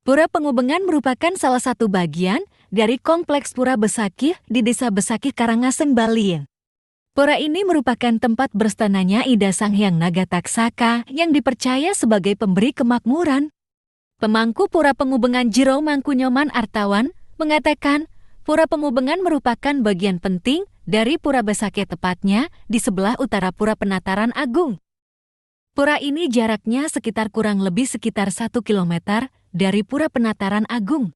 Pura Pengubengan merupakan salah satu bagian dari Kompleks Pura Besakih di Desa Besakih, Karangasem, Bali. Pura ini merupakan tempat berstananya Ida Sang Hyang Nagataksaka yang dipercaya sebagai pemberi kemakmuran. Pemangku Pura Pengubengan Jero Mangkunyoman Artawan mengatakan, Pura Pengubengan merupakan bagian penting dari Pura Besakih, tepatnya di sebelah utara Pura Penataran Agung. Pura ini jaraknya kurang lebih sekitar 1 kilometer dari Pura Penataran Agung.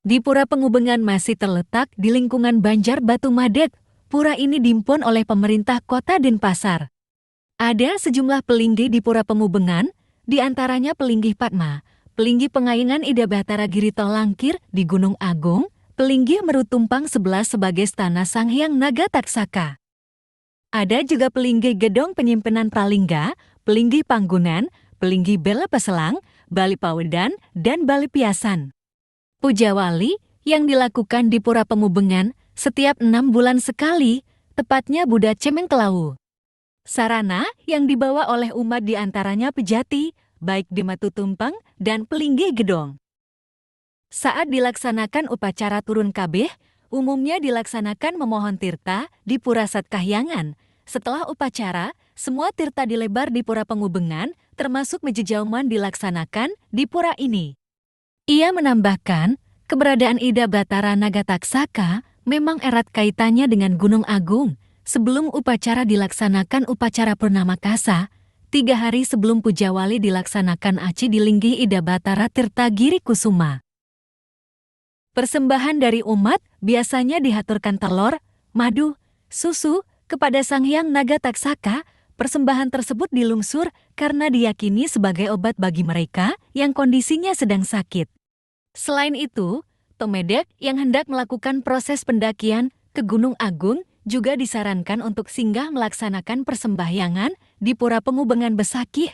Di Pura Pengubengan masih terletak di lingkungan Banjar Batu Madet. Pura ini diimpun oleh pemerintah Kota Denpasar. Ada sejumlah pelinggih di Pura Pengubengan, di antaranya Pelinggih Padma, Pelinggih Pengaingan Ida Batara Girito Langkir di Gunung Agung, Pelinggih Meru Tumpang 11 sebagai Stana Sang Hyang Nagataksaka. Ada juga Pelinggih Gedong Penyimpanan Pralingga, Pelinggih Panggunan, Pelinggih Bela Peselang, Bali Pawedan, dan Bali Piasan. Puja Wali yang dilakukan di Pura Pengubengan setiap 6 bulan sekali, tepatnya Buddha Cemengkelau. Sarana yang dibawa oleh umat diantaranya pejati, baik di Matu Tumpang dan Pelinggih Gedong. Saat dilaksanakan upacara turun kabeh, umumnya dilaksanakan memohon tirta di Pura Satkahyangan. Setelah upacara, semua tirta dilebar di Pura Pengubengan, termasuk Mejejauman dilaksanakan di pura ini. Ia menambahkan, keberadaan Ida Batara Nagataksaka memang erat kaitannya dengan Gunung Agung. Sebelum upacara dilaksanakan upacara Purnama Kasa, 3 hari sebelum Puja Wali dilaksanakan aci dilinggih Ida Batara Tirta Giri Kusuma. Persembahan dari umat biasanya dihaturkan telur, madu, susu kepada Sang Hyang Nagataksaka. Persembahan tersebut dilungsur karena diyakini sebagai obat bagi mereka yang kondisinya sedang sakit. Selain itu, pemedek yang hendak melakukan proses pendakian ke Gunung Agung juga disarankan untuk singgah melaksanakan persembahyangan di Pura Pengubengan Besakih.